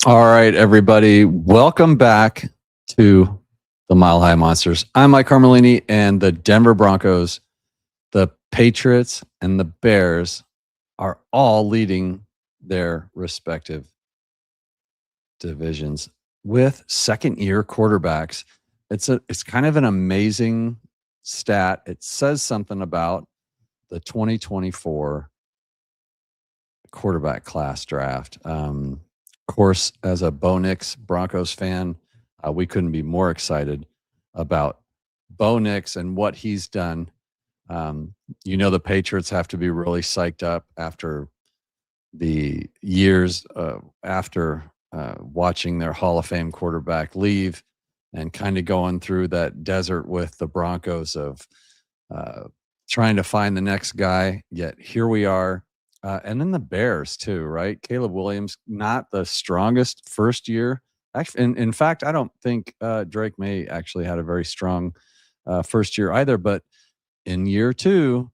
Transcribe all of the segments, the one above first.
All right, everybody. Welcome back to the Mile High Monsters. I'm Mike Carmelini, and the Denver Broncos, the Patriots, and the Bears are all leading their respective divisions with second-year quarterbacks. It's kind of an amazing stat. It says something about the 2024 quarterback class draft. Of course, as a Bo Nix Broncos fan, we couldn't be more excited about Bo Nix and what he's done. The Patriots have to be really psyched up after the years after watching their Hall of Fame quarterback leave and kind of going through that desert with the Broncos of trying to find the next guy. Yet here we are. And then the Bears too, right? Caleb Williams, not the strongest first year. Actually, in fact, I don't think Drake Maye actually had a very strong first year either. But in year two,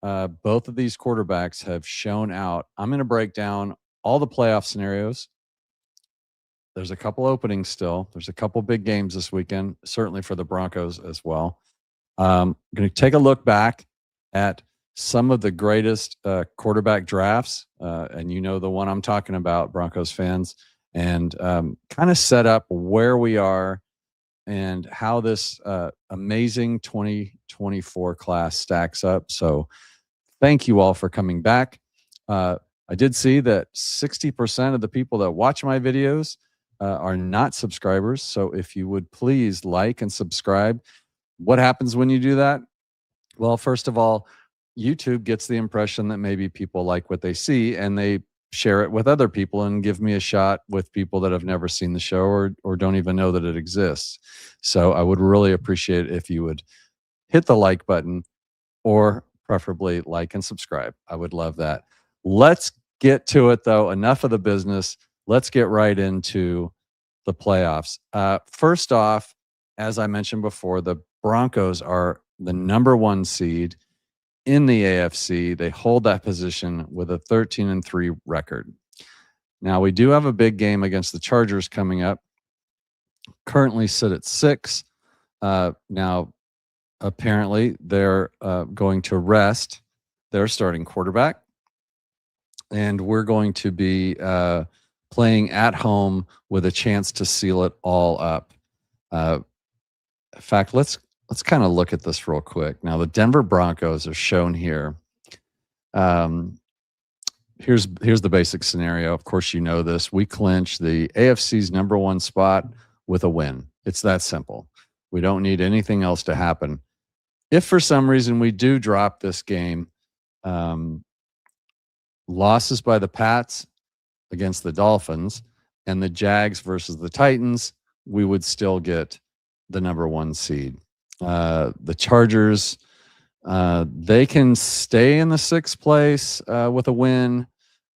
both of these quarterbacks have shown out. I'm going to break down all the playoff scenarios. There's a couple openings still. There's a couple big games this weekend, certainly for the Broncos as well. I'm going to take a look back at some of the greatest quarterback drafts, and you know the one I'm talking about, Broncos fans, and kind of set up where we are and how this amazing 2024 class stacks up. So thank you all for coming back. I did see that 60% of the people that watch my videos are not subscribers. So if you would please like and subscribe. What happens when you do that? Well, first of all, YouTube gets the impression that maybe people like what they see and they share it with other people and give me a shot with people that have never seen the show or don't even know that it exists. So I would really appreciate it if you would hit the like button or preferably like and subscribe. I would love that. Let's get to it though. Enough of the business. Let's get right into the playoffs. First off, as I mentioned before, the Broncos are the number one seed in the AFC. They hold that position with a 13-3 record. Now, we do have a big game against the Chargers coming up. Currently sit at 6. Now, apparently, they're going to rest their starting quarterback. And we're going to be playing at home with a chance to seal it all up. In fact, let's kind of look at this real quick. Now, the Denver Broncos are shown here. Here's the basic scenario. Of course, you know this. We clinch the AFC's number one spot with a win. It's that simple. We don't need anything else to happen. If for some reason we do drop this game, losses by the Pats against the Dolphins and the Jags versus the Titans, we would still get the number one seed. The Chargers, they can stay in the 6th place with a win.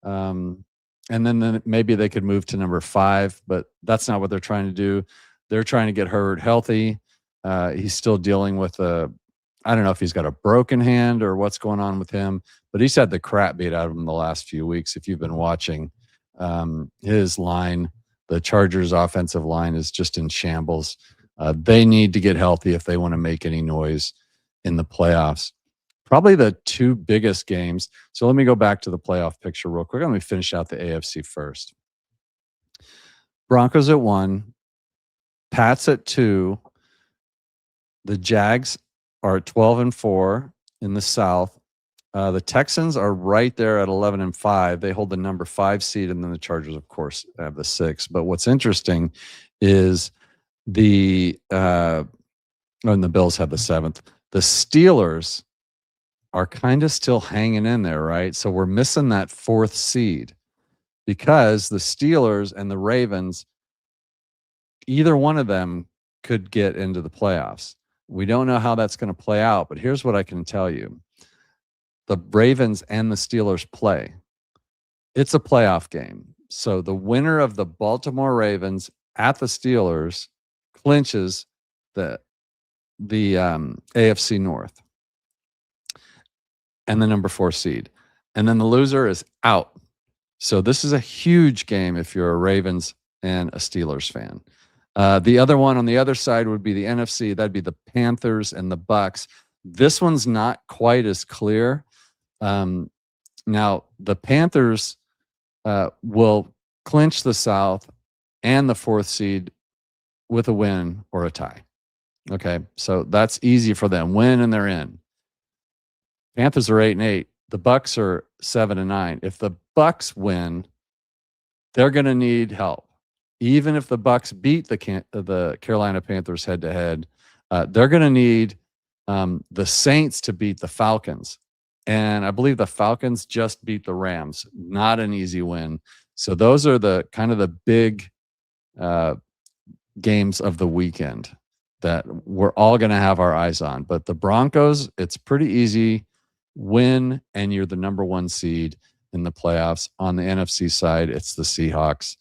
And then maybe they could move to number 5, but that's not what they're trying to do. They're trying to get Hurd healthy. He's still dealing with I don't know if he's got a broken hand or what's going on with him, but he's had the crap beat out of him the last few weeks. If you've been watching his line, the Chargers offensive line is just in shambles. They need to get healthy if they want to make any noise in the playoffs. Probably the 2 biggest games. So let me go back to the playoff picture real quick. Let me finish out the AFC first. Broncos at 1, Pats at 2. The Jags are at 12-4 in the South. The Texans are right there at 11-5. They hold the number 5 seed, and then the Chargers, of course, have the 6. But what's interesting is and the Bills have the 7th. The Steelers are kind of still hanging in there, right? So we're missing that 4th seed because the Steelers and the Ravens, either one of them could get into the playoffs. We don't know how that's going to play out, but here's what I can tell you. The Ravens and the Steelers play. It's a playoff game. So the winner of the Baltimore Ravens at the Steelers clinches the AFC North and the number 4 seed. And then the loser is out. So this is a huge game if you're a Ravens and a Steelers fan. The other one on the other side would be the NFC. That'd be the Panthers and the Bucks. This one's not quite as clear. Now, the Panthers will clinch the South and the 4th seed with a win or a tie. Okay, so that's easy for them. Win and they're in. Panthers are 8-8. The Bucks are 7-9. If the Bucks win, they're going to need help. Even if the Bucks beat the Carolina Panthers head to head, they're going to need the Saints to beat the Falcons. And I believe the Falcons just beat the Rams. Not an easy win. So those are the kind of the big games of the weekend that we're all going to have our eyes on. But the Broncos, it's pretty easy. Win, and you're the number 1 seed in the playoffs. On the NFC side, it's the Seahawks,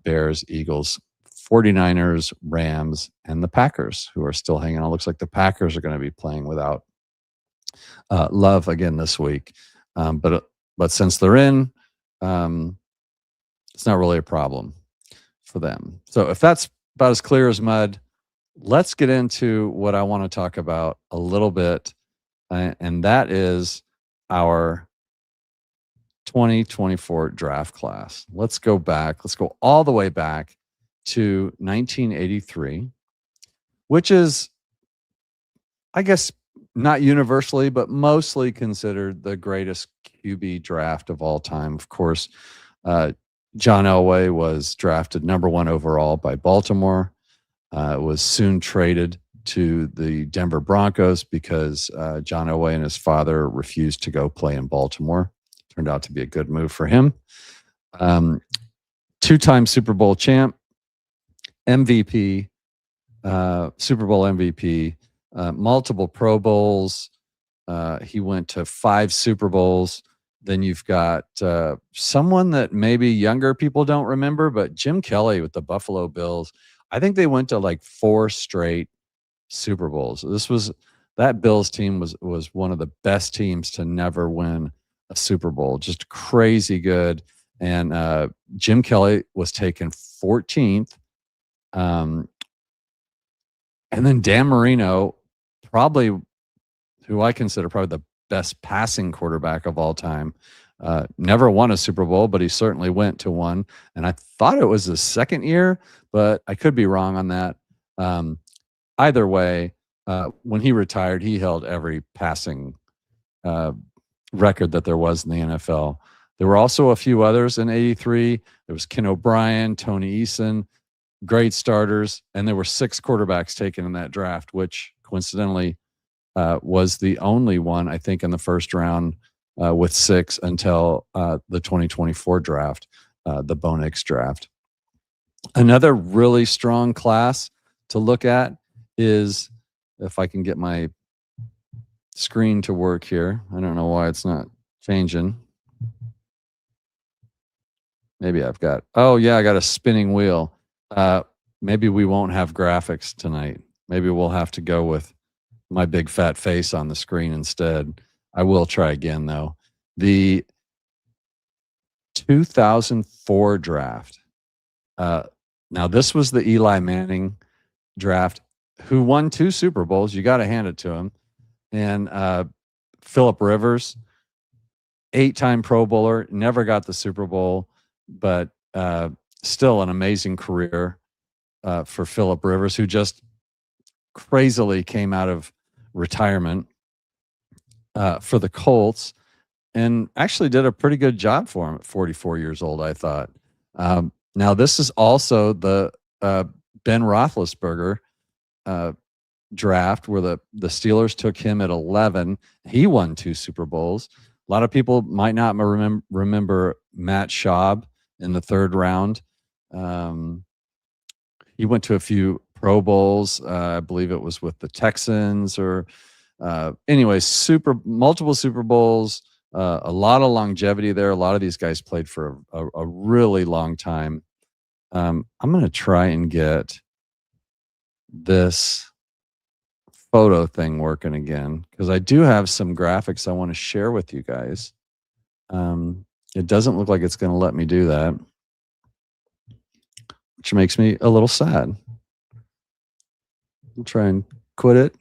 Bears, Eagles, 49ers, Rams, and the Packers, who are still hanging on. It looks like the Packers are going to be playing without Love again this week. But since they're in, it's not really a problem for them. So if that's about as clear as mud, let's get into what I want to talk about a little bit, and that is our 2024 draft class. Let's go back. Let's go all the way back to 1983, which is, I guess, not universally, but mostly considered the greatest QB draft of all time. Of course, John Elway was drafted number 1 overall by Baltimore. Was soon traded to the Denver Broncos because John Elway and his father refused to go play in Baltimore. Turned out to be a good move for him. 2-time Super Bowl champ, MVP, Super Bowl MVP, multiple Pro Bowls. He went to 5 Super Bowls. Then you've got someone that maybe younger people don't remember, but Jim Kelly with the Buffalo Bills. I think they went to like 4 straight Super Bowls. That Bills team was one of the best teams to never win a Super Bowl. Just crazy good. And Jim Kelly was taken 14th. And then Dan Marino, probably who I consider probably the best passing quarterback of all time. Never won a Super Bowl, but he certainly went to one. And I thought it was his second year, but I could be wrong on that. Either way, when he retired, he held every passing record that there was in the NFL. There were also a few others in 83. There was Ken O'Brien, Tony Eason, great starters. And there were 6 quarterbacks taken in that draft, which coincidentally was the only one, I think, in the first round with 6 until the 2024 draft, the Bo Nix draft. Another really strong class to look at is, if I can get my screen to work here. I don't know why it's not changing. Maybe I got a spinning wheel. Maybe we won't have graphics tonight. Maybe we'll have to go with my big fat face on the screen instead. I will try again, though. The 2004 draft. Now, this was the Eli Manning draft, who won 2 Super Bowls. You got to hand it to him. And Phillip Rivers, 8-time Pro Bowler, never got the Super Bowl, but still an amazing career for Phillip Rivers, who just crazily came out of retirement for the Colts and actually did a pretty good job for him at 44 years old, I thought. Now, this is also the Ben Roethlisberger draft, where the Steelers took him at 11. He won 2 Super Bowls. A lot of people might not remember Matt Schaub in the 3rd round. He went to a few Pro Bowls. I believe it was with the Texans, or anyways, multiple Super Bowls. A lot of longevity there. A lot of these guys played for a really long time. I'm going to try and get this photo thing working again, because I do have some graphics I want to share with you guys. It doesn't look like it's going to let me do that. which makes me a little sad. I'll try and quit it.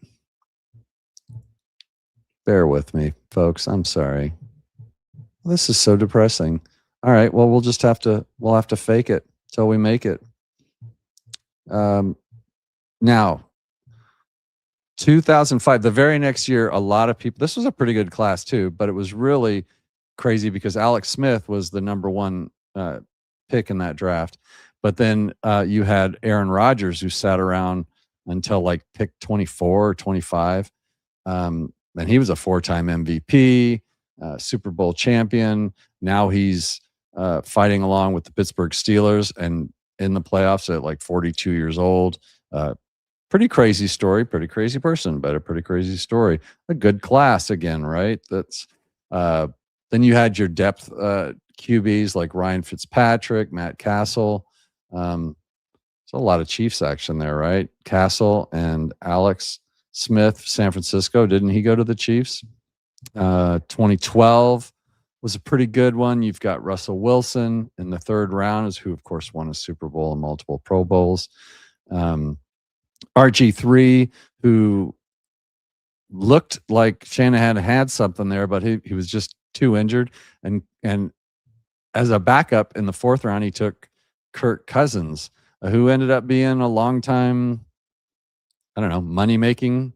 Bear with me, folks. I'm sorry. This is so depressing. All right. Well, we'll have to fake it till we make it. Now, 2005, the very next year, a lot of people, this was a pretty good class too, but it was really crazy because Alex Smith was the number one pick in that draft. But then you had Aaron Rodgers, who sat around until like pick 24 or 25. And he was a 4-time MVP, Super Bowl champion. Now he's fighting along with the Pittsburgh Steelers and in the playoffs at like 42 years old. Pretty crazy story, pretty crazy person, but a pretty crazy story. A good class again, right? That's then you had your depth QBs like Ryan Fitzpatrick, Matt Castle. There's a lot of Chiefs action there, right? Castle and Alex Smith, San Francisco. Didn't he go to the Chiefs? 2012 was a pretty good one. You've got Russell Wilson in the third round, who of course won a Super Bowl and multiple Pro Bowls. RG3, who looked like Shanahan had something there, but he was just too injured. And as a backup in the fourth round, he took Kirk Cousins, who ended up being a long time, I don't know, money-making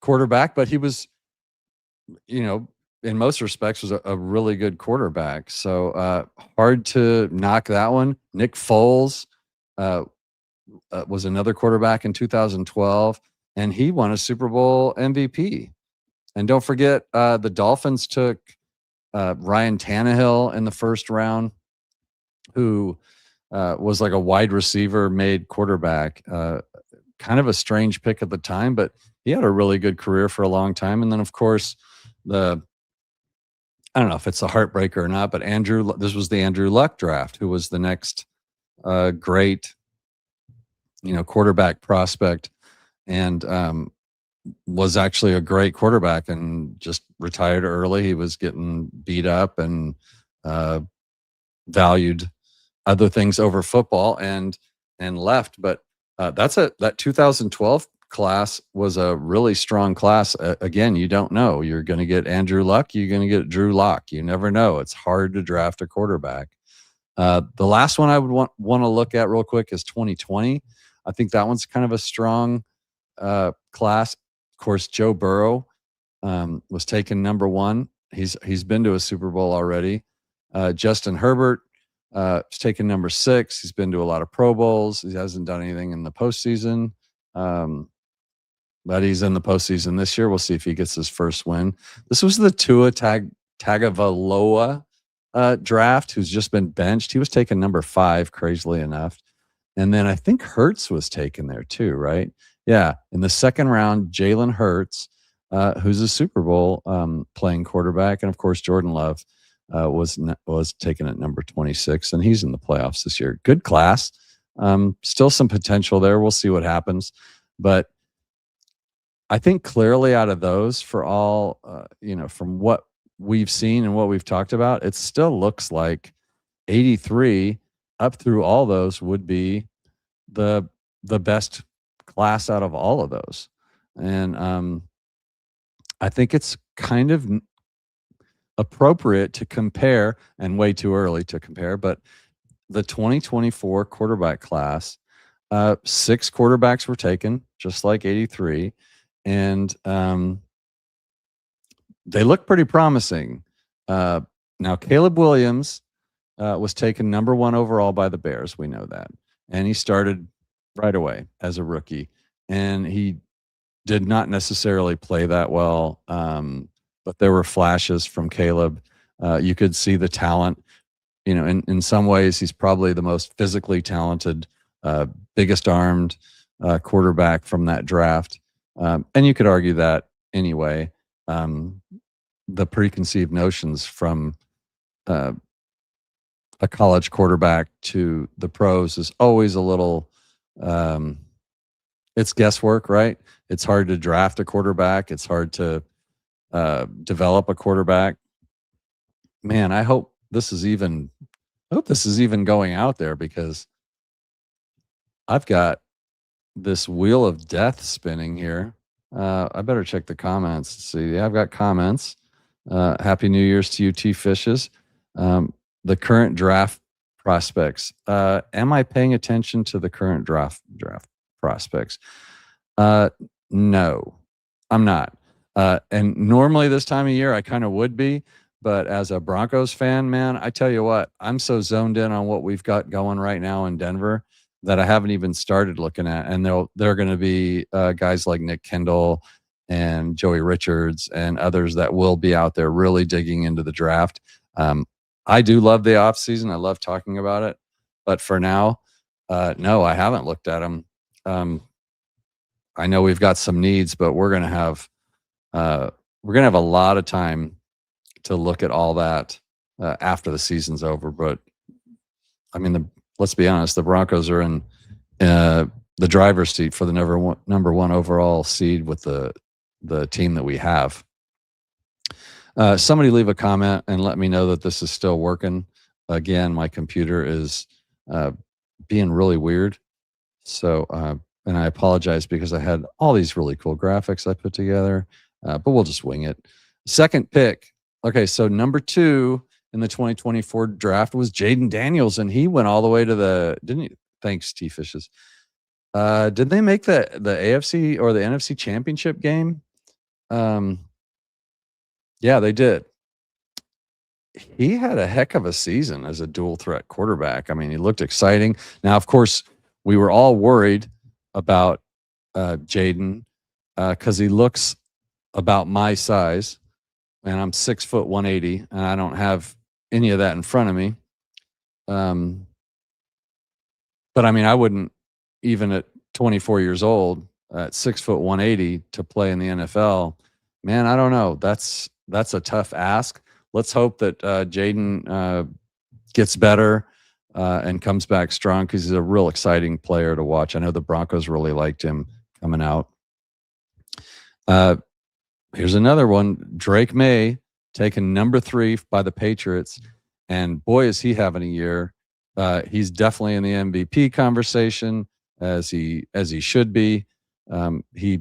quarterback, but he was, in most respects was a really good quarterback. So hard to knock that one. Nick Foles was another quarterback in 2012, and he won a Super Bowl MVP. And don't forget, the Dolphins took Ryan Tannehill in the first round, who was like a wide receiver made quarterback. Kind of a strange pick at the time, but he had a really good career for a long time. And then, of course, I don't know if it's a heartbreaker or not, but this was the Andrew Luck draft, who was the next great, quarterback prospect, and was actually a great quarterback and just retired early. He was getting beat up and valued other things over football and left. But that 2012 class was a really strong class. Again, you don't know. You're going to get Andrew Luck. You're going to get Drew Lock. You never know. It's hard to draft a quarterback. The last one I would want to look at real quick is 2020. I think that one's kind of a strong class. Of course, Joe Burrow was taken number one. He's been to a Super Bowl already. Justin Herbert is taken number 6. He's been to a lot of Pro Bowls. He hasn't done anything in the postseason, but he's in the postseason this year. We'll see if he gets his first win. This was the Tua Tagovailoa draft, who's just been benched. He was taken number 5, crazily enough. And then I think Hurts was taken there too, right? Yeah. In the second round, Jalen Hurts, who's a Super Bowl playing quarterback. And of course, Jordan Love was taken at number 26, and he's in the playoffs this year. Good class. Still some potential there. We'll see what happens. But I think clearly out of those, for all, from what we've seen and what we've talked about, it still looks like 83 up through all those would be the best class out of all of those. And I think it's kind of appropriate to compare, and way too early to compare, but the 2024 quarterback class, 6 quarterbacks were taken, just like 83. And they look pretty promising. Now, Caleb Williams was taken number 1 overall by the Bears. We know that. And he started right away as a rookie. And he did not necessarily play that well, but there were flashes from Caleb. You could see the talent. In some ways, he's probably the most physically talented, biggest armed quarterback from that draft. And you could argue that anyway. The preconceived notions from a college quarterback to the pros is always a little, it's guesswork, right? It's hard to draft a quarterback. It's hard to develop a quarterback. Man, I hope this is even going out there, because I've got this wheel of death spinning here. I better check the comments. See, yeah, I've got comments. Happy New Year's to you, T Fishes. The current draft prospects. Am I paying attention to the current draft prospects? No, I'm not. And normally this time of year, I kind of would be. But as a Broncos fan, man, I tell you what, I'm so zoned in on what we've got going right now in Denver that I haven't even started looking at. And they're going to be guys like Nick Kendall and Joey Richards and others that will be out there really digging into the draft. I do love the offseason. I love talking about it. But for now, no, I haven't looked at them. I know we've got some needs, but we're going to have a lot of time to look at all that after the season's over. But I mean, let's be honest, the Broncos are in the driver's seat for the number one overall seed with the team that we have. Somebody leave a comment and let me know that this is still working. Again, my computer is being really weird. So, and I apologize because I had all these really cool graphics I put together, but we'll just wing it. Second pick. Okay, so number 2 in the 2024 draft was Jaden Daniels, and he went all the way to didn't he? Thanks, T Fishes. Did they make the AFC or the NFC championship game? Yeah, they did. He had a heck of a season as a dual threat quarterback. I mean, he looked exciting. Now, of course, we were all worried about Jaden because he looks about my size, and I'm 6 foot 180, and I don't have any of that in front of me. But I mean, I wouldn't, even at 24 years old, at 6 foot 180 to play in the NFL. Man, I don't know. That's a tough ask. Let's hope that Jaden gets better and comes back strong because he's a real exciting player to watch. I know the Broncos really liked him coming out. Here's another one. Drake Maye, taken number 3 by the Patriots. And boy, is he having a year. He's definitely in the MVP conversation as he should be. He's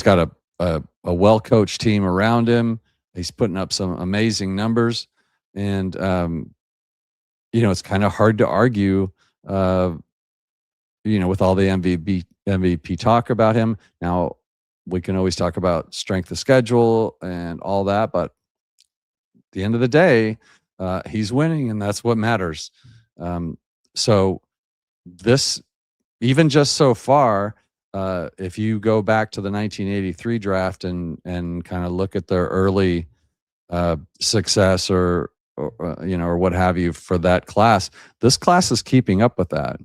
got a well-coached team around him. He's putting up some amazing numbers. And, it's kind of hard to argue, with all the MVP talk about him. Now, we can always talk about strength of schedule and all that, but at the end of the day, he's winning, and that's what matters. So this, even just so far, if you go back to the 1983 draft and kind of look at their early success or what have you for that class, this class is keeping up with that.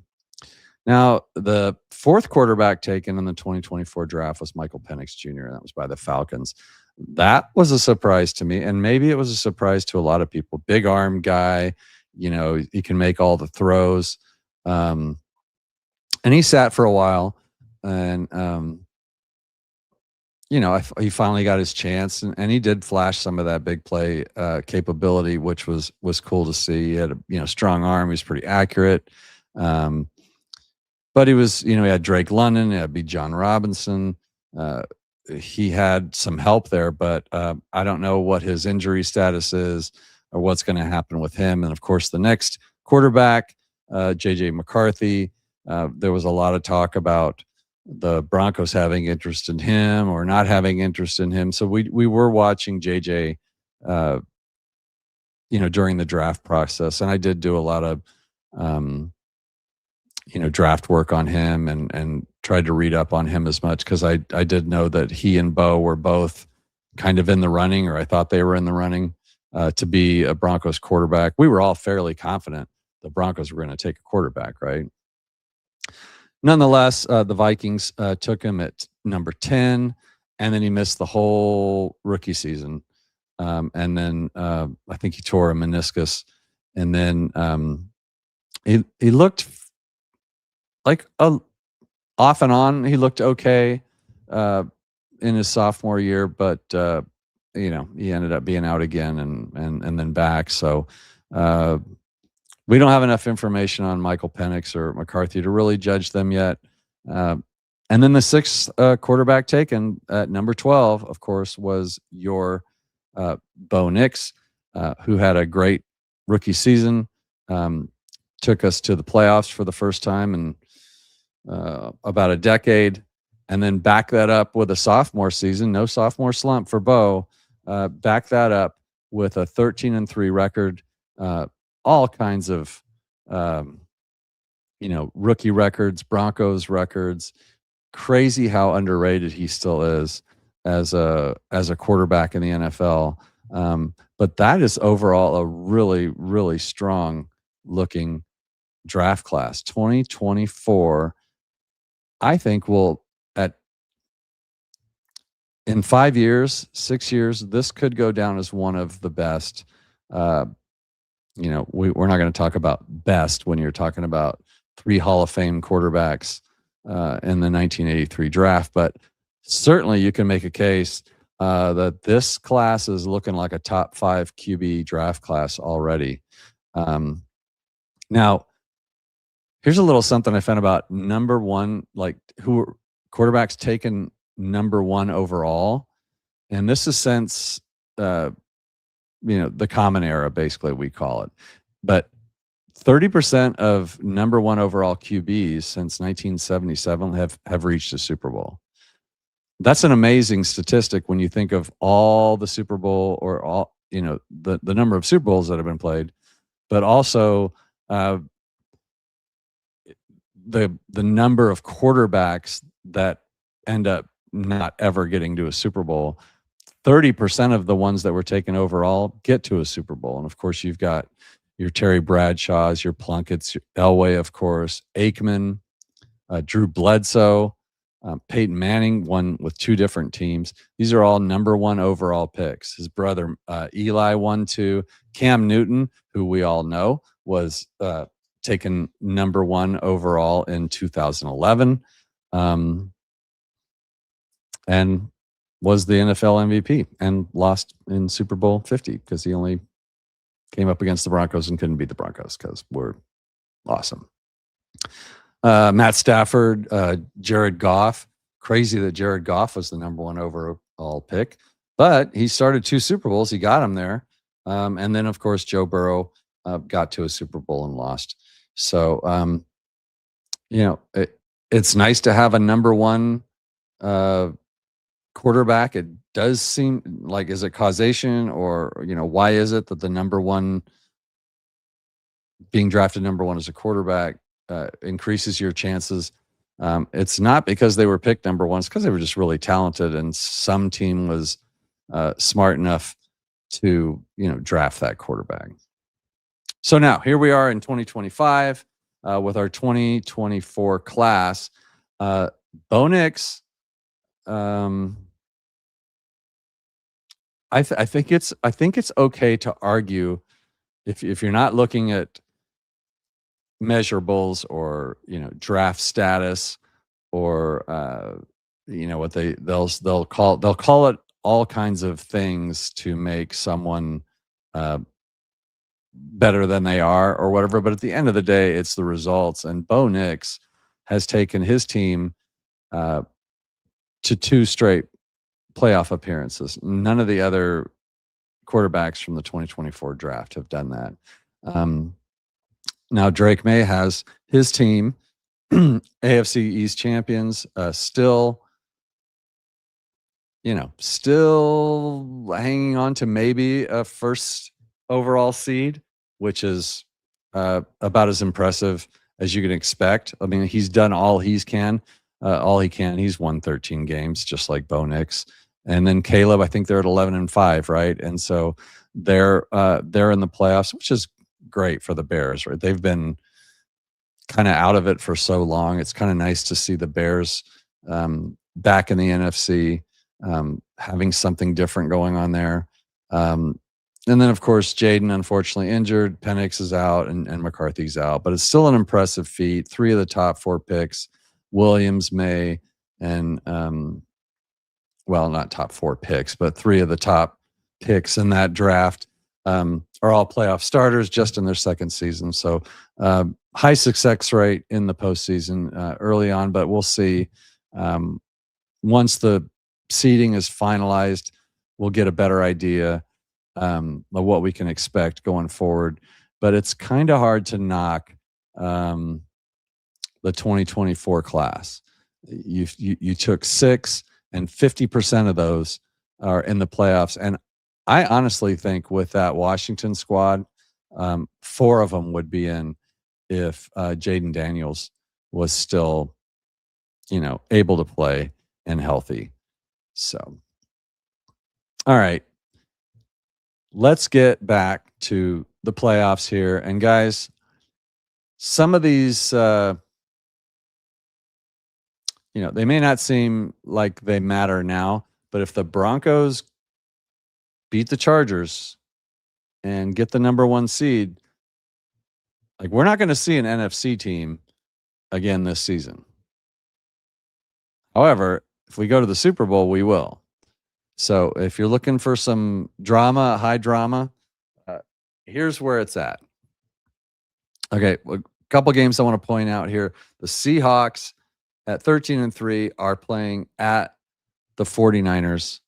Now, the 4th quarterback taken in the 2024 draft was Michael Penix Jr. That was by the Falcons. That was a surprise to me, and maybe it was a surprise to a lot of people. Big arm guy, he can make all the throws. And he sat for a while, and he finally got his chance, and he did flash some of that big play capability, which was cool to see. He had a strong arm. He was pretty accurate. But he was, he had Drake London, he had Bijan Robinson. He had some help there, but I don't know what his injury status is or what's going to happen with him. And of course, the next quarterback, JJ McCarthy, there was a lot of talk about the Broncos having interest in him or not having interest in him. So we were watching JJ, during the draft process. And I did do a lot of, draft work on him and tried to read up on him as much because I did know that he and Bo were both kind of in the running, or I thought they were in the running to be a Broncos quarterback. We were all fairly confident the Broncos were going to take a quarterback, right? Nonetheless, the Vikings took him at number 10, and then he missed the whole rookie season. And then I think he tore a meniscus, and then he looked like off and on. He looked okay in his sophomore year, but he ended up being out again and then back. So we don't have enough information on Michael Penix or McCarthy to really judge them yet. And then the sixth quarterback taken at number 12, of course, was your Bo Nix, who had a great rookie season, took us to the playoffs for the first time in about a decade, and then back that up with a sophomore season. No sophomore slump for Bo. Back that up with a 13-3 record, all kinds of rookie records, Broncos records. Crazy how underrated he still is as a quarterback in the NFL. But that is overall a really, really strong looking draft class. 2024, I think in 5 years, 6 years, this could go down as one of the best. We're not going to talk about best when you're talking about 3 Hall of Fame quarterbacks in the 1983 draft, but certainly you can make a case that this class is looking like a top 5 QB draft class already. Now, here's a little something I found about number one, like who quarterbacks taken number 1 overall, and this is since the common era, basically we call it, but 30% of number 1 overall QBs since 1977 have reached a Super Bowl. That's an amazing statistic when you think of all the Super Bowl or all, the number of Super Bowls that have been played, but also the number of quarterbacks that end up not ever getting to a Super Bowl. 30% of the ones that were taken overall get to a Super Bowl. And of course, you've got your Terry Bradshaws, your Plunkett's, your Elway, of course, Aikman, Drew Bledsoe, Peyton Manning won with 2 different teams. These are all number 1 overall picks. His brother Eli won 2. Cam Newton, who we all know, was taken number 1 overall in 2011, and was the NFL MVP and lost in Super Bowl 50 because he only came up against the Broncos and couldn't beat the Broncos because we're awesome. Matt Stafford, Jared Goff. Crazy that Jared Goff was the number 1 overall pick, but he started 2 Super Bowls. He got him there. And then, of course, Joe Burrow got to a Super Bowl and lost. So, it's nice to have a number 1 quarterback. It does seem like, is it causation or, why is it that the number 1 being drafted number 1 as a quarterback increases your chances? It's not because they were picked number 1. It's because they were just really talented and some team was smart enough to, draft that quarterback. So now here we are in 2025 with our 2024 class. Bo Nix, I think it's okay to argue if you're not looking at measurables or draft status or what they'll call it all kinds of things to make someone better than they are or whatever, but at the end of the day it's the results, and Bo Nix has taken his team to 2 straight playoff appearances. None of the other quarterbacks from the 2024 draft have done that. Now Drake Maye has his team, AFC East champions, still hanging on to maybe a first overall seed, which is about as impressive as you can expect. I mean, he's done all he can. He's won 13 games, just like Bo Nix. And then Caleb, I think they're at 11-5, right? And so they're in the playoffs, which is great for the Bears, right? They've been kind of out of it for so long. It's kind of nice to see the Bears back in the NFC, having something different going on there. And then, of course, Jaden, unfortunately injured. Penix is out and McCarthy's out. But it's still an impressive feat. 3 of the top 4 picks, Williams, Maye, and, not top 4 picks, but 3 of the top picks in that draft are all playoff starters just in their second season. So high success rate in the postseason early on, but we'll see. Once the seeding is finalized, we'll get a better idea of what we can expect going forward. But it's kind of hard to knock the 2024 class. You took 6, and 50% of those are in the playoffs. And I honestly think with that Washington squad, 4 of them would be in if Jaden Daniels was still, able to play and healthy. So, all right, let's get back to the playoffs here. And guys, some of these, they may not seem like they matter now, but if the Broncos beat the Chargers and get the number 1 seed, like, we're not going to see an NFC team again this season. However, if we go to the Super Bowl, we will. So if you're looking for some drama, high drama, here's where it's at. Okay, a couple games I want to point out here. The Seahawks at 13-3 are playing at the 49ers,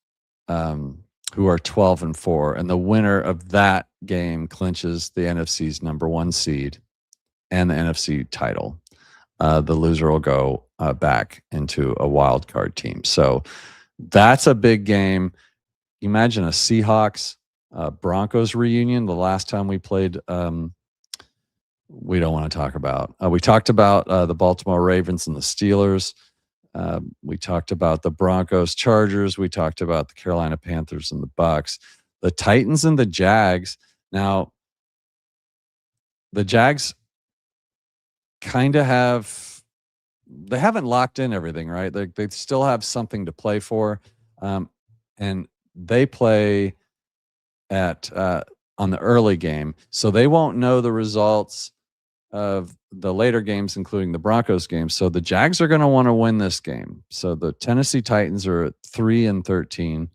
who are 12-4, and the winner of that game clinches the NFC's number 1 seed and the NFC title. The loser will go back into a wild card team. So that's a big game. Imagine a Seahawks Broncos reunion. The last time we played, we don't want to talk about. We talked about the Baltimore Ravens and the Steelers. We talked about the Broncos, Chargers. We talked about the Carolina Panthers and the Bucks. The Titans and the Jags. Now, the Jags kind of they haven't locked in everything, right? They still have something to play for. And they play at on the early game. So they won't know the results of the later games, including the Broncos game. So the Jags are going to want to win this game. So the Tennessee Titans are at 3-13.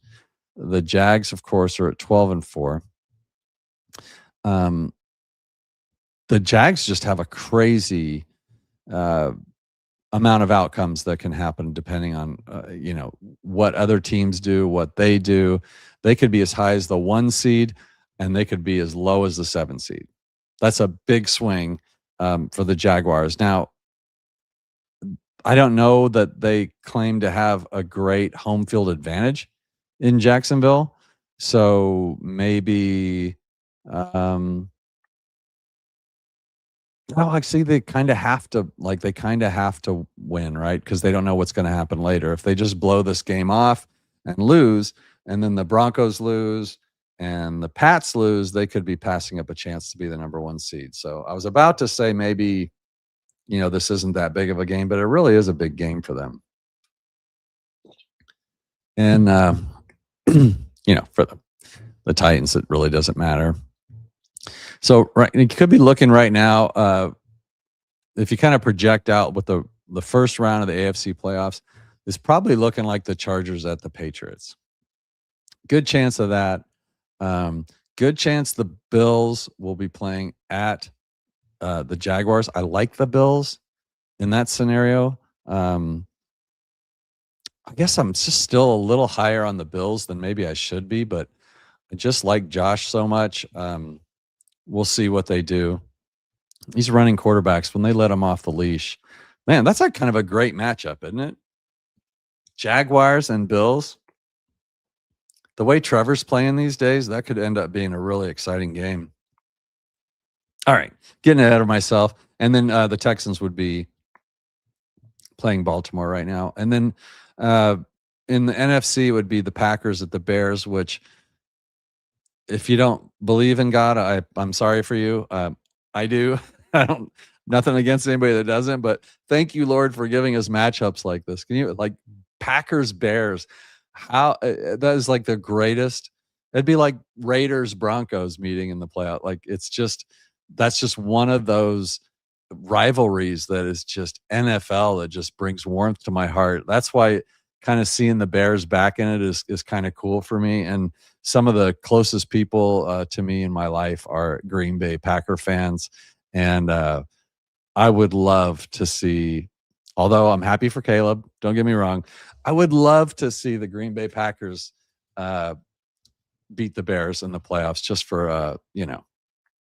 The Jags, of course, are at 12-4. The Jags just have a crazy amount of outcomes that can happen depending on what other teams do, what they do. They could be as high as the 1 seed, and they could be as low as the 7 seed. That's a big swing for the Jaguars. Now, I don't know that they claim to have a great home field advantage in Jacksonville, so maybe they kind of have to win, right? Because they don't know what's going to happen later. If they just blow this game off and lose, and then the Broncos lose and the Pats lose, they could be passing up a chance to be the number 1 seed. So I was about to say maybe, this isn't that big of a game, but it really is a big game for them. And, for the Titans, it really doesn't matter. So you could be looking right now, if you kind of project out what the first round of the AFC playoffs is probably looking like the Chargers at the Patriots. Good chance of that. Good chance the Bills will be playing at the Jaguars. I like the Bills in that scenario. I guess I'm just still a little higher on the Bills than maybe I should be, but I just like Josh so much. We'll see what they do. These running quarterbacks, when they let them off the leash, man, that's like kind of a great matchup, isn't it? Jaguars and Bills. The way Trevor's playing these days, that could end up being a really exciting game. All right, getting ahead of myself. And then the Texans would be playing Baltimore right now. And then in the NFC, it would be the Packers at the Bears, which, if you don't believe in God, I'm sorry for you. I do. Nothing against anybody that doesn't, but thank you, Lord, for giving us matchups like this. Can you, like, Packers Bears? How that is like the greatest. It'd be like Raiders Broncos meeting in the playoff. Like, that's just one of those rivalries that is just NFL, that just brings warmth to my heart. That's why kind of seeing the Bears back in it is kind of cool for me. And some of the closest people to me in my life are Green Bay Packer fans, and I would love to see. Although I'm happy for Caleb, don't get me wrong, I would love to see the Green Bay Packers beat the Bears in the playoffs, just for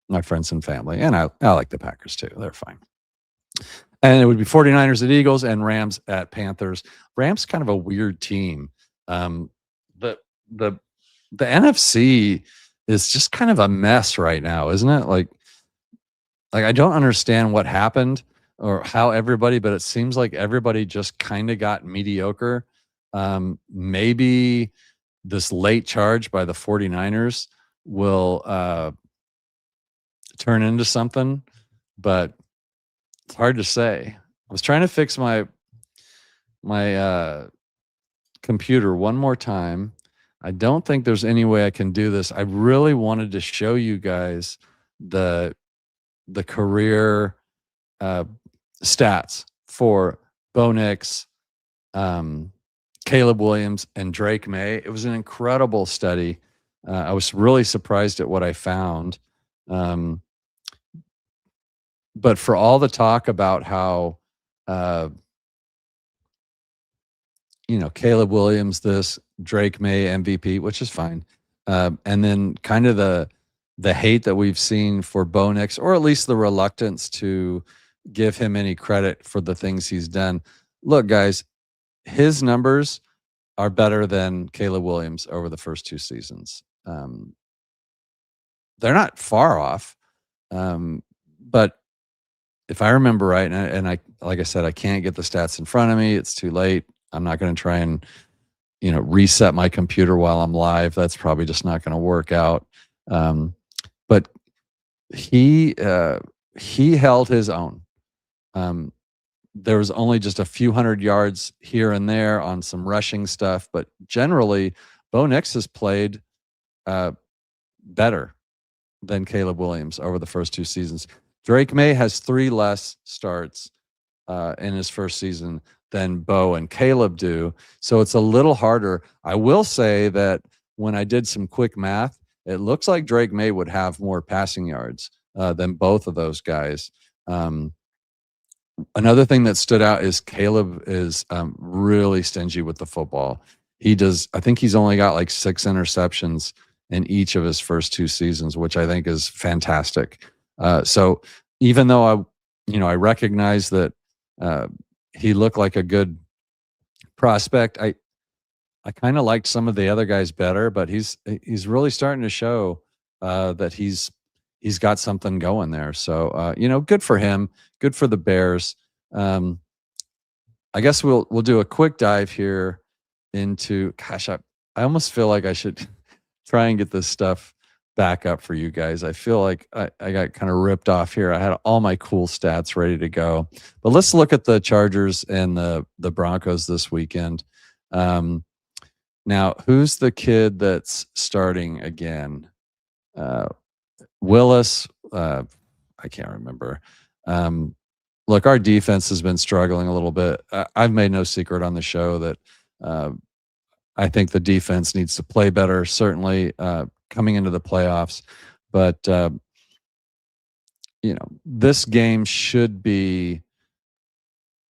my friends and family. And I like the Packers too; they're fine. And it would be 49ers at Eagles and Rams at Panthers. Rams kind of a weird team. The the the NFC is just kind of a mess right now, isn't it? Like I don't understand what happened or how everybody, but it seems like everybody just kind of got mediocre. Maybe this late charge by the 49ers will turn into something, but it's hard to say. I was trying to fix my computer one more time. I don't think there's any way I can do this. I really wanted to show you guys the career stats for Bo Nix, Caleb Williams, and Drake Maye. It was an incredible study. I was really surprised at what I found. But for all the talk about how, Caleb Williams, this Drake Maye MVP, which is fine, and then kind of the hate that we've seen for Bo Nix, or at least the reluctance to give him any credit for the things he's done. Look, guys, his numbers are better than Caleb Williams over the first 2 seasons. They're not far off, but if I remember right, and I like I said, I can't get the stats in front of me. It's too late. I'm not going to try and reset my computer while I'm live. That's probably just not going to work out. But he held his own. There was only just a few hundred yards here and there on some rushing stuff, but generally, Bo Nix has played better than Caleb Williams over the first 2 seasons. Drake Maye has 3 less starts in his first season than Bo and Caleb do, so it's a little harder. I will say that when I did some quick math, it looks like Drake Maye would have more passing yards than both of those guys. Another thing that stood out is Caleb is really stingy with the football. I think he's only got like 6 interceptions in each of his first 2 seasons, which I think is fantastic. So even though I recognize that he looked like a good prospect, I kind of liked some of the other guys better, but he's really starting to show that he's got something going there. So good for him, good for the Bears. I guess we'll do a quick dive here into. Gosh, I almost feel like I should try and get this stuff back up for you guys. I feel like I got kind of ripped off here. I had all my cool stats ready to go, but let's look at the Chargers and the Broncos this weekend. Now, who's the kid that's starting again? Willis. I can't remember. Look, our defense has been struggling a little bit. I've made no secret on the show that I think the defense needs to play better, certainly coming into the playoffs. But, this game should be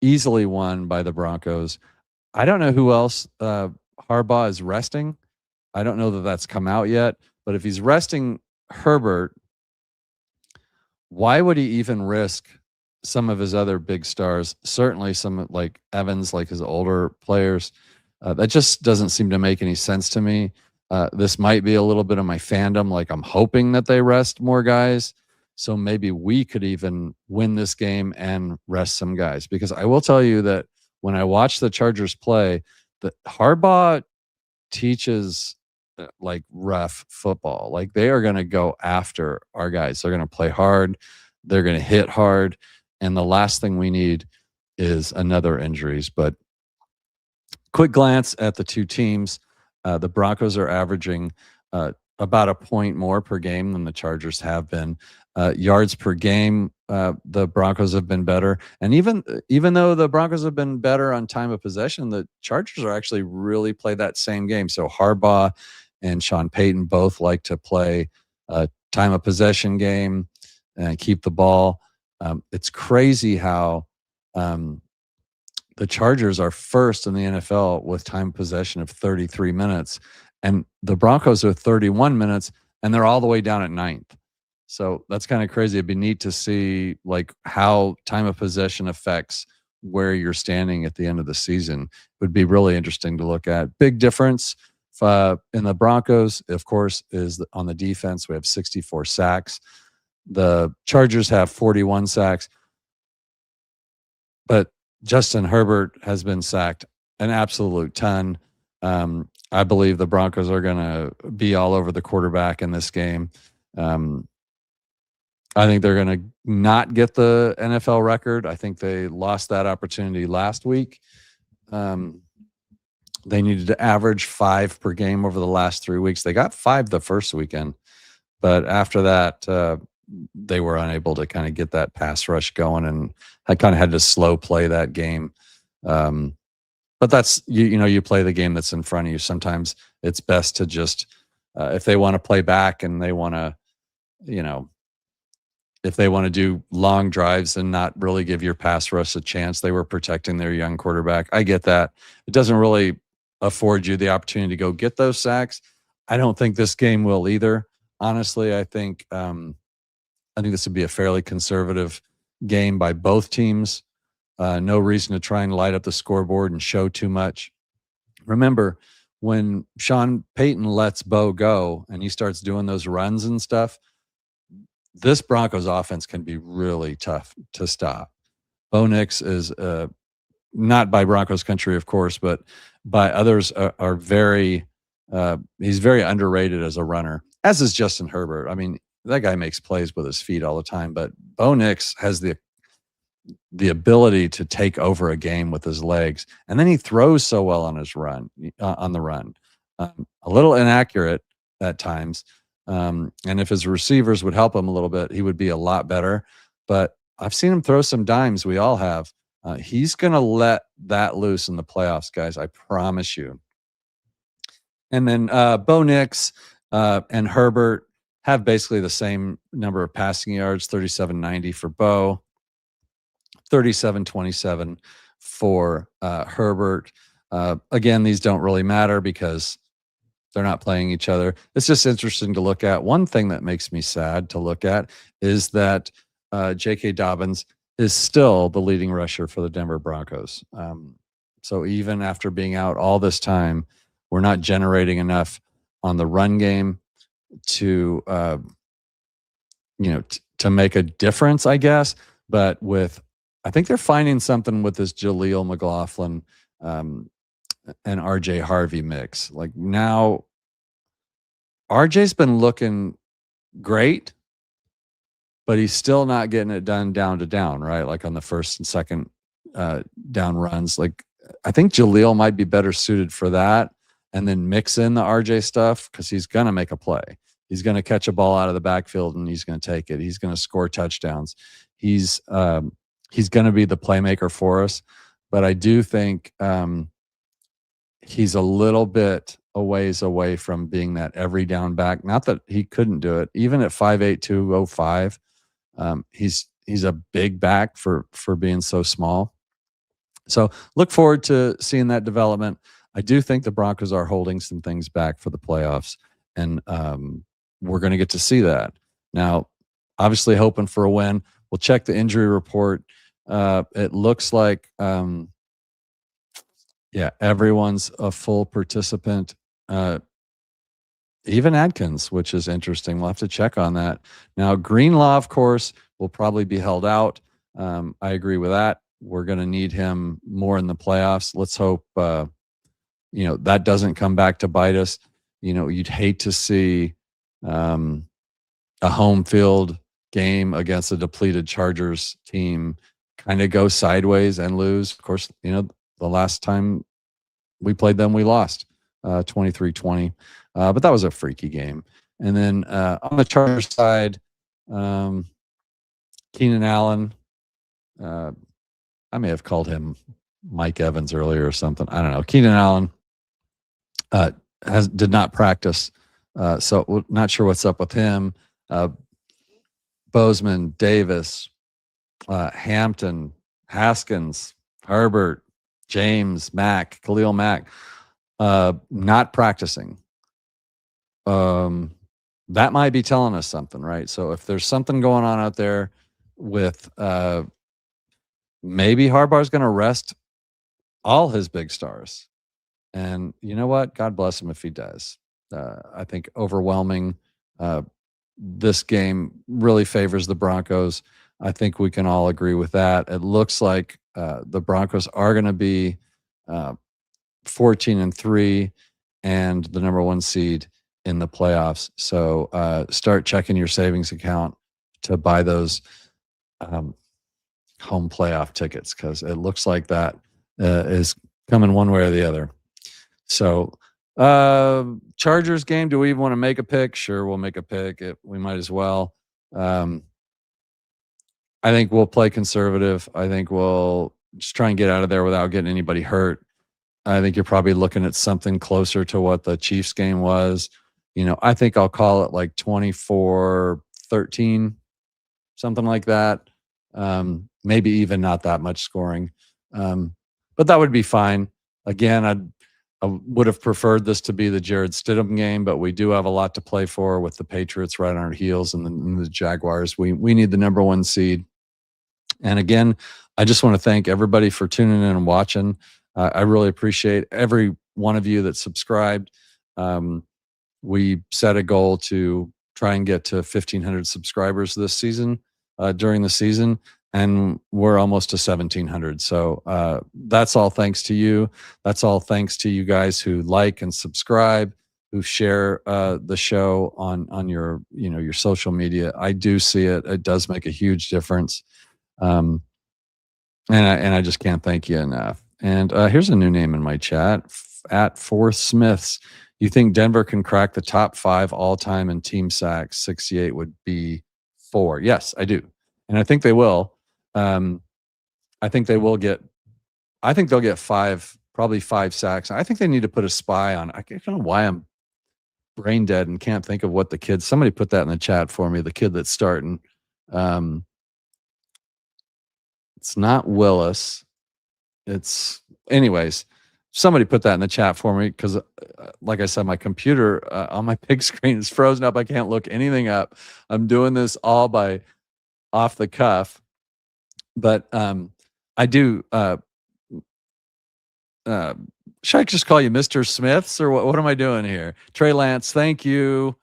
easily won by the Broncos. I don't know who else Harbaugh is resting. I don't know that that's come out yet. But if he's resting Herbert, why would he even risk some of his other big stars? Certainly some like Evans, like his older players. That just doesn't seem to make any sense to me. This might be a little bit of my fandom. Like I'm hoping that they rest more guys. So maybe we could even win this game and rest some guys. Because I will tell you that when I watch the Chargers play, the Harbaugh teaches like rough football. Like they are going to go after our guys. They're going to play hard. They're going to hit hard. And the last thing we need is another injuries. But quick glance at the 2 teams. The Broncos are averaging about a point more per game than the Chargers have been. Yards per game, the Broncos have been better. And even though the Broncos have been better on time of possession, the Chargers are actually really play that same game. So Harbaugh and Sean Payton both like to play a time of possession game and keep the ball. It's crazy how the Chargers are first in the NFL with time possession of 33 minutes, and the Broncos are 31 minutes, and they're all the way down at ninth. So that's kind of crazy. It'd be neat to see like how time of possession affects where you're standing at the end of the season. It would be really interesting to look at. Big difference in the Broncos, of course, is on the defense. We have 64 sacks. The Chargers have 41 sacks, but Justin Herbert has been sacked an absolute ton. I believe the Broncos are going to be all over the quarterback in this game. I think they're going to not get the NFL record. I think they lost that opportunity last week. They needed to average 5 per game over the last 3 weeks. They got 5 the first weekend, but after that, they were unable to kind of get that pass rush going, and I kind of had to slow play that game. But that's, you play the game that's in front of you. Sometimes it's best to just, if they want to play back and they want to, if they want to do long drives and not really give your pass rush a chance, they were protecting their young quarterback. I get that. It doesn't really afford you the opportunity to go get those sacks. I don't think this game will either. Honestly, I think this would be a fairly conservative game by both teams. No reason to try and light up the scoreboard and show too much. Remember, when Sean Payton lets Bo go and he starts doing those runs and stuff, this Broncos offense can be really tough to stop. Bo Nix is not by Broncos country, of course, but by others are very he's very underrated as a runner, as is Justin Herbert. I mean, that guy makes plays with his feet all the time, but Bo Nix has the ability to take over a game with his legs, and then he throws so well on his run, on the run. A little inaccurate at times, and if his receivers would help him a little bit, he would be a lot better. But I've seen him throw some dimes. We all have. He's going to let that loose in the playoffs, guys. I promise you. And then Bo Nix and Herbert have basically the same number of passing yards, 3790 for Bo, 3727 for Herbert. Again, these don't really matter because they're not playing each other. It's just interesting to look at. One thing that makes me sad to look at is that J.K. Dobbins is still the leading rusher for the Denver Broncos. So even after being out all this time, we're not generating enough on the run game to to make a difference, I guess. But I think they're finding something with this Jaleel McLaughlin and RJ Harvey mix. Like now, RJ's been looking great, but he's still not getting it done down to down, right? Like on the first and second down runs. Like I think Jaleel might be better suited for that, and then mix in the RJ stuff because he's going to make a play. He's going to catch a ball out of the backfield and he's going to take it. He's going to score touchdowns. He's going to be the playmaker for us. But I do think he's a little bit a ways away from being that every down back. Not that he couldn't do it. Even at 5'8", 205, he's a big back for being so small. So look forward to seeing that development. I do think the Broncos are holding some things back for the playoffs, and we're going to get to see that. Now, obviously hoping for a win. We'll check the injury report. It looks like, everyone's a full participant. Even Adkins, which is interesting. We'll have to check on that. Now, Greenlaw, of course, will probably be held out. I agree with that. We're going to need him more in the playoffs. Let's hope, that doesn't come back to bite us. You'd hate to see a home field game against a depleted Chargers team kind of go sideways and lose. Of course, the last time we played them, we lost 23-20. But that was a freaky game. And then on the Chargers side, Keenan Allen. I may have called him Mike Evans earlier or something. I don't know. Keenan Allen did not practice, so not sure what's up with him. Bozeman, Davis, Hampton, Haskins, Herbert, James, Mack, Khalil Mack, not practicing. That might be telling us something, right? So if there's something going on out there with maybe Harbaugh's going to rest all his big stars. And you know what? God bless him if he does. I think overwhelming this game really favors the Broncos. I think we can all agree with that. It looks like the Broncos are going to be 14-3 and the number 1 seed in the playoffs. So start checking your savings account to buy those home playoff tickets, because it looks like that is coming one way or the other. So Chargers game, do we even want to make a pick? Sure, we'll make a pick. We might as well. I think we'll play conservative. I think we'll just try and get out of there without getting anybody hurt. I think you're probably looking at something closer to what the Chiefs game was. I think I'll call it like 24-13, something like that. Maybe even not that much scoring. But that would be fine. Again, I would have preferred this to be the Jared Stidham game, but we do have a lot to play for with the Patriots right on our heels and the Jaguars. We need the number 1 seed. And again, I just want to thank everybody for tuning in and watching. I really appreciate every one of you that subscribed. We set a goal to try and get to 1,500 subscribers this season, during the season, and we're almost to 1,700. So that's all thanks to you. That's all thanks to you guys who like and subscribe, who share the show on your your social media. I do see it. It does make a huge difference, and I just can't thank you enough. And here's a new name in my chat, at Fourth Smiths. You think Denver can crack the top 5 all-time in team sacks? 68 would be 4. Yes, I do. And I think they will. I think they will get, I think they'll get 5, probably 5 sacks. I think they need to put a spy on. I don't know why I'm brain dead and can't think of what the kid, somebody put that in the chat for me, the kid that's starting. It's not Willis. Anyways, somebody put that in the chat for me, because like I said, my computer on my big screen is frozen up. I can't look anything up. I'm doing this all by off the cuff, but I do. Should I just call you Mr. Smiths, or what am I doing here? Trey Lance, thank you.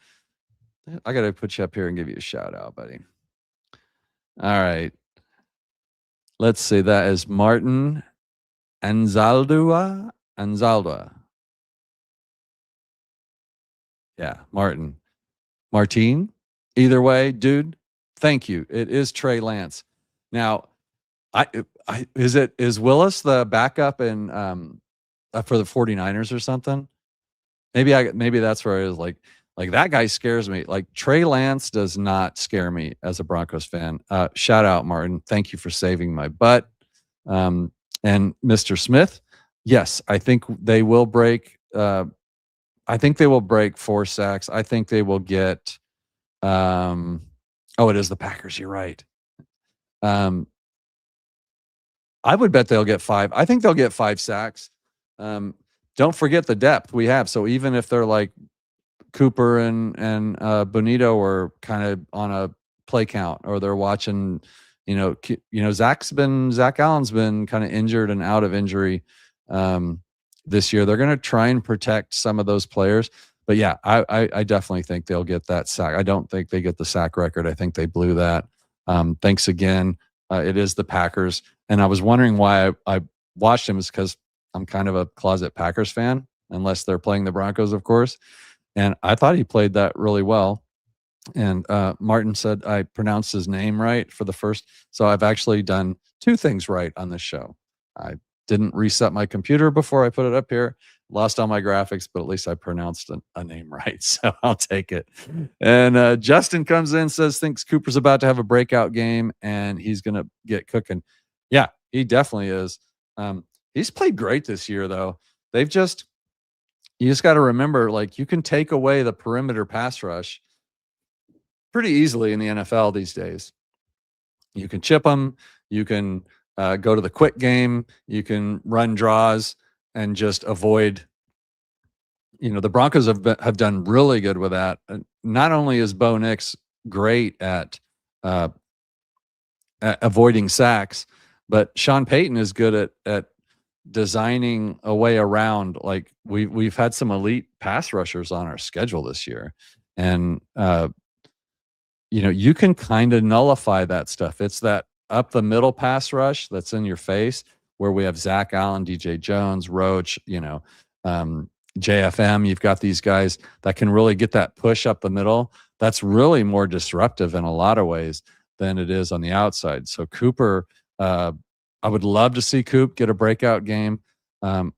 I got to put you up here and give you a shout out, buddy. All right. Let's see. That is Martin Anzaldua. Yeah, Martin. Either way, dude, thank you. It is Trey Lance. Now, is Willis the backup in for the 49ers or something? Maybe that's where I was like that guy scares me. Like, Trey Lance does not scare me as a Broncos fan. Shout out, Martin. Thank you for saving my butt. And Mr. Smith, yes, I think they will break. I think they will break 4 sacks. I think they will get. It is the Packers. You're right. I would bet they'll get 5. I think they'll get 5 sacks. Don't forget the depth we have. So even if they're like Cooper and Bonito are kind of on a play count, or they're watching, Zach Allen's been kind of injured and out of injury this year. They're going to try and protect some of those players. But yeah, I definitely think they'll get that sack. I don't think they get the sack record. I think they blew that. Thanks again. It is the Packers. And I was wondering why I watched him, is because I'm kind of a closet Packers fan, unless they're playing the Broncos, of course. And I thought he played that really well. And Martin said I pronounced his name right for the first. So I've actually done 2 things right on this show. I didn't reset my computer before I put it up here, lost all my graphics, but at least I pronounced a name right, so I'll take it. And Justin comes in, says thinks Cooper's about to have a breakout game and he's gonna get cooking. Yeah, he definitely is. He's played great this year, though. They've just you just got to remember, like you can take away the perimeter pass rush pretty easily in the NFL these days. You can chip them. You can go to the quick game. You can run draws and just avoid. The Broncos have done really good with that. Not only is Bo Nix great uh, at avoiding sacks, but Sean Payton is good at designing a way around. Like we've had some elite pass rushers on our schedule this year, and you can kind of nullify that stuff. It's that up the middle pass rush that's in your face where we have Zach Allen, DJ Jones, Roach, JFM. You've got these guys that can really get that push up the middle. That's really more disruptive in a lot of ways than it is on the outside. So Cooper, I would love to see Coop get a breakout game.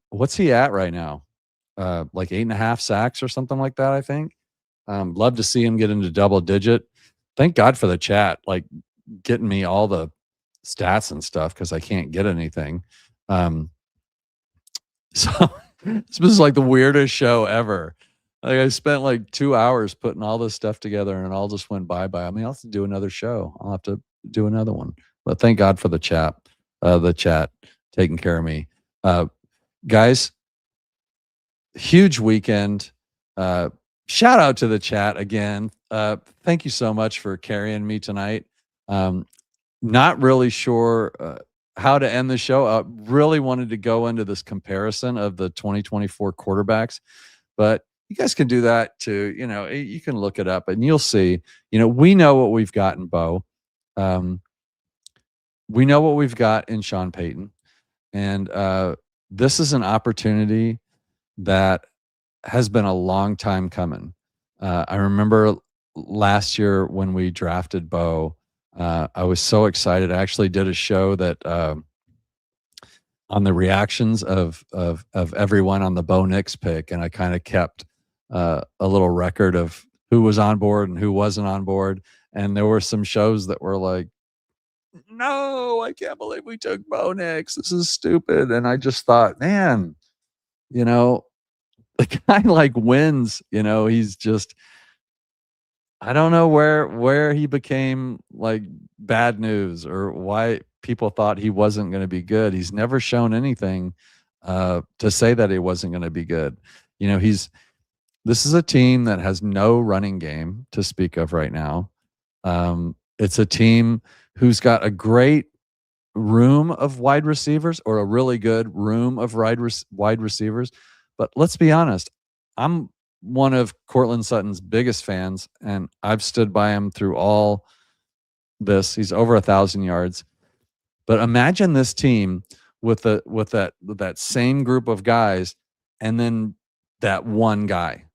What's he at right now? Like 8.5 sacks or something like that, I think. Love to see him get into double digit. Thank God for the chat, like getting me all the stats and stuff because I can't get anything. So this was like the weirdest show ever. Like I spent like 2 hours putting all this stuff together and it all just went bye. I mean, I'll have to do another show. I'll have to do another one. But thank God for the chat taking care of me. Guys, huge weekend. Shout out to the chat again. Thank you so much for carrying me tonight. Not really sure how to end the show. Really wanted to go into this comparison of the 2024 quarterbacks, but you guys can do that too. You can look it up and you'll see, we know what we've got in Bo. We know what we've got in Sean Payton. And this is an opportunity that has been a long time coming. I remember last year when we drafted Bo, I was so excited. I actually did a show that on the reactions of everyone on the Bo Nix pick, and I kind of kept a little record of who was on board and who wasn't on board. And there were some shows that were like, no, I can't believe we took Bo Nix. This is stupid. And I just thought, man, the guy like wins, he's just, I don't know where he became like bad news or why people thought he wasn't going to be good. He's never shown anything to say that he wasn't going to be good. This is a team that has no running game to speak of right now. It's a team who's got a great room of wide receivers or a really good room of wide receivers. But let's be honest, I'm one of Cortland Sutton's biggest fans, and I've stood by him through all this. He's over 1,000 yards. But imagine this team with that same group of guys, and then that one guy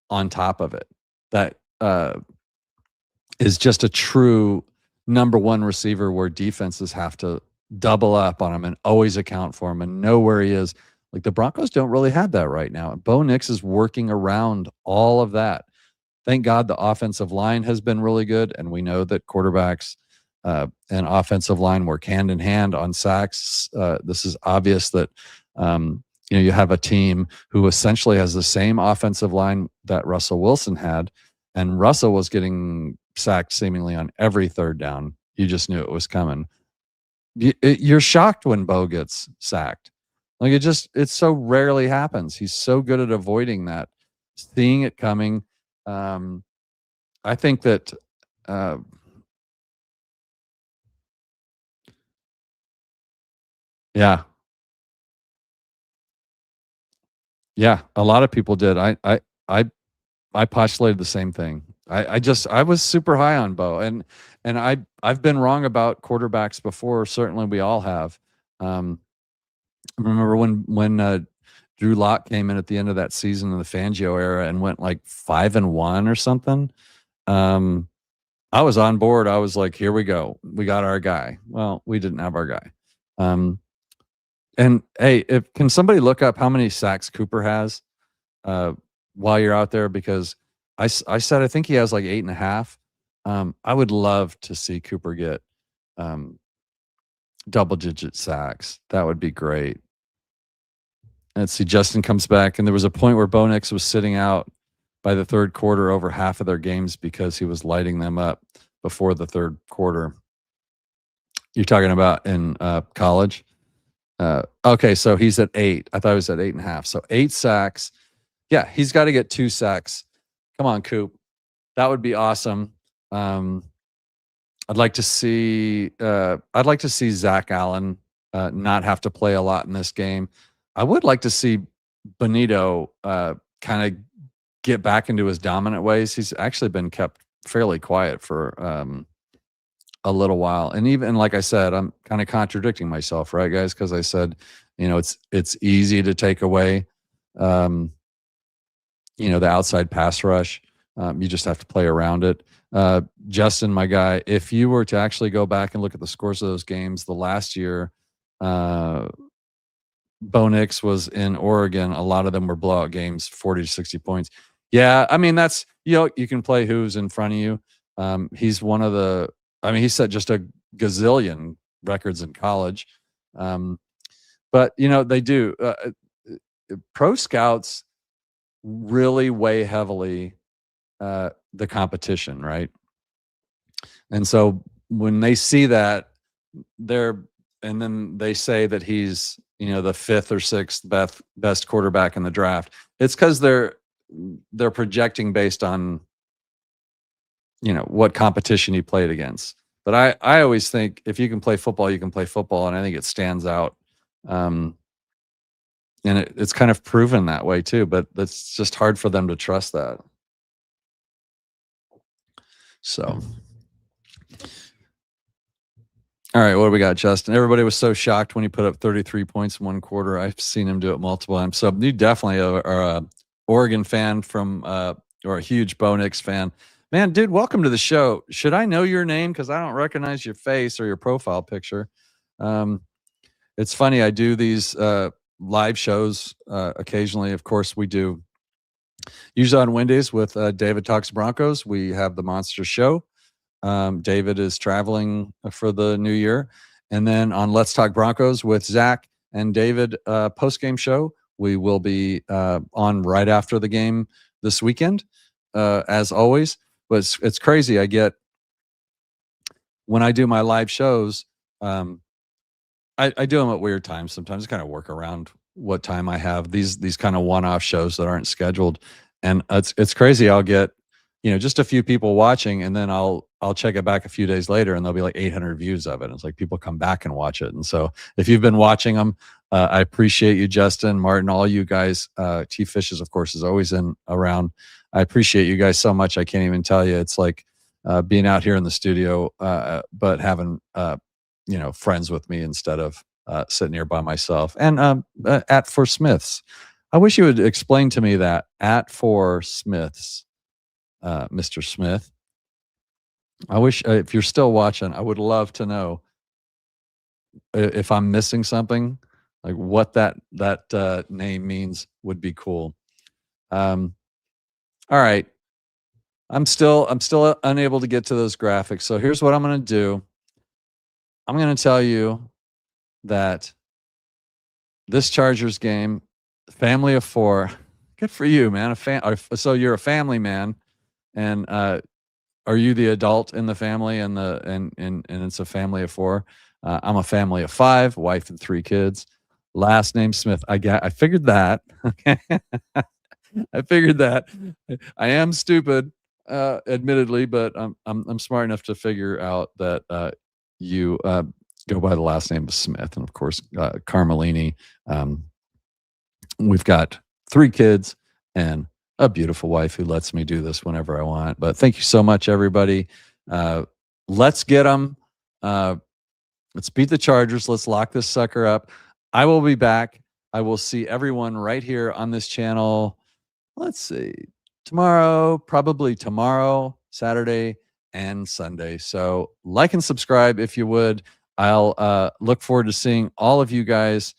on top of it that is just a true number one receiver where defenses have to double up on him and always account for him and know where he is. Like the Broncos don't really have that right now. Bo Nix is working around all of that. Thank God the offensive line has been really good, and we know that quarterbacks and offensive line work hand in hand on sacks. This is obvious that you have a team who essentially has the same offensive line that Russell Wilson had, and Russell was getting sacked seemingly on every third down. You just knew it was coming. You're shocked when Bo gets sacked. Like it so rarely happens. He's so good at avoiding that, seeing it coming. I think that yeah, a lot of people did. I postulated the same thing. I was super high on Bo, and I've been wrong about quarterbacks before. Certainly, we all have. Remember when Drew Lock came in at the end of that season in the Fangio era and went like 5-1 or something. I was on board. I was like, here we go. We got our guy. Well, we didn't have our guy. And hey, can somebody look up how many sacks Cooper has while you're out there? Because I said I think he has like 8.5. I would love to see Cooper get double-digit sacks. That would be great. Let's see, Justin comes back, and there was a point where Bo Nix was sitting out by the third quarter over half of their games because he was lighting them up before the third quarter. You're talking about in college? Okay, so he's at 8. I thought he was at 8.5. So 8 sacks. Yeah, he's got to get 2 sacks. Come on, Coop. That would be awesome. I'd like to see Zach Allen not have to play a lot in this game. I would like to see Benito kind of get back into his dominant ways. He's actually been kept fairly quiet for a little while. And even like I said, I'm kind of contradicting myself, right, guys? Because I said, it's easy to take away the outside pass rush. You just have to play around it. Justin, my guy, if you were to actually go back and look at the scores of those games, the last year, Bo Nix was in Oregon. A lot of them were blowout games, 40 to 60 points. Yeah, I mean, that's, you can play who's in front of you. He's one of the, he set just a gazillion records in college. But, they do. Pro scouts really weigh heavily the competition, right? And so when they see that, and then they say that he's, the 5th or 6th best quarterback in the draft. It's because they're projecting based on, what competition he played against. But I always think if you can play football, you can play football, and I think it stands out. And it's kind of proven that way too, but it's just hard for them to trust that. So, all right, what do we got, Justin? Everybody was so shocked when he put up 33 points in one quarter. I've seen him do it multiple times. So you definitely are a Oregon fan or a huge Bo Nix fan. Man, dude, welcome to the show. Should I know your name? Because I don't recognize your face or your profile picture. It's funny. I do these live shows occasionally. Of course, we do. Usually on Wednesdays with David Talks Broncos. We have the Monster Show. David is traveling for the new year. And then on Let's Talk Broncos with Zach and David post-game show, we will be on right after the game this weekend, as always. But it's crazy. When I do my live shows, I do them at weird times. Sometimes I kind of work around what time I have. These kind of one-off shows that aren't scheduled. And it's crazy. I'll get, just a few people watching, and then I'll check it back a few days later, and there'll be like 800 views of it. It's like people come back and watch it. And so if you've been watching them, I appreciate you, Justin, Martin, all you guys. T Fishes, of course, is always around. I appreciate you guys so much. I can't even tell you. It's like being out here in the studio, but having friends with me instead of sitting here by myself. And at For Smiths, I wish you would explain to me that at For Smiths. Mr. Smith, I wish if you're still watching, I would love to know if I'm missing something, like what that name means would be cool. All right, I'm still unable to get to those graphics. So here's what I'm going to do. I'm going to tell you that this Chargers game, family of 4, good for you, man. So you're a family man. And are you the adult in the family and it's a family of 4? I'm a family of 5, wife and 3 kids. Last name Smith. I figured that. Okay. I figured that. I am stupid, admittedly, but I'm smart enough to figure out that you go by the last name of Smith, and of course Carmelini. We've got 3 kids and a beautiful wife who lets me do this whenever I want. But thank you so much, everybody. Let's get them. Let's beat the Chargers. Let's lock this sucker up. I will be back. I will see everyone right here on this channel. Let's see. Probably tomorrow, Saturday, and Sunday. So like and subscribe if you would. I'll look forward to seeing all of you guys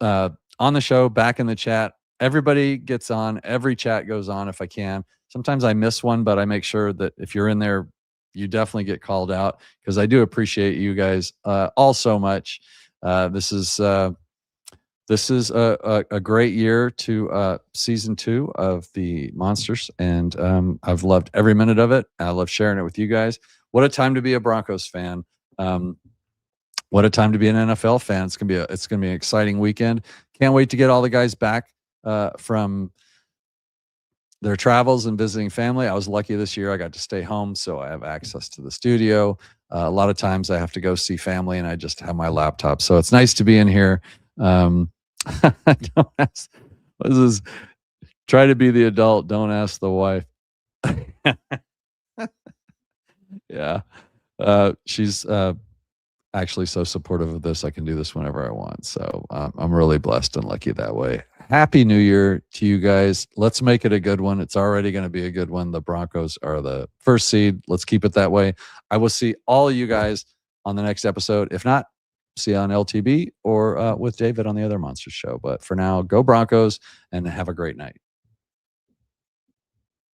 on the show, back in the chat. Everybody gets on. Every chat goes on if I can. Sometimes I miss one, but I make sure that if you're in there, you definitely get called out, because I do appreciate you guys all so much. This is a great year to season 2 of the Monsters, and I've loved every minute of it. I love sharing it with you guys. What a time to be a Broncos fan. What a time to be an NFL fan. It's gonna be an exciting weekend. Can't wait to get all the guys back from their travels and visiting family. I was lucky this year. I got to stay home, so I have access to the studio. A lot of times I have to go see family, and I just have my laptop. So it's nice to be in here. Don't ask, this is, try to be the adult. Don't ask the wife. Yeah. She's actually so supportive of this. I can do this whenever I want. So I'm really blessed and lucky that way. Happy New Year to you guys. Let's make it a good one. It's already going to be a good one. The Broncos are the first seed. Let's keep it that way. I will see all of you guys on the next episode. If not, see you on LTB or with David on the other Monster Show. But for now, go Broncos and have a great night.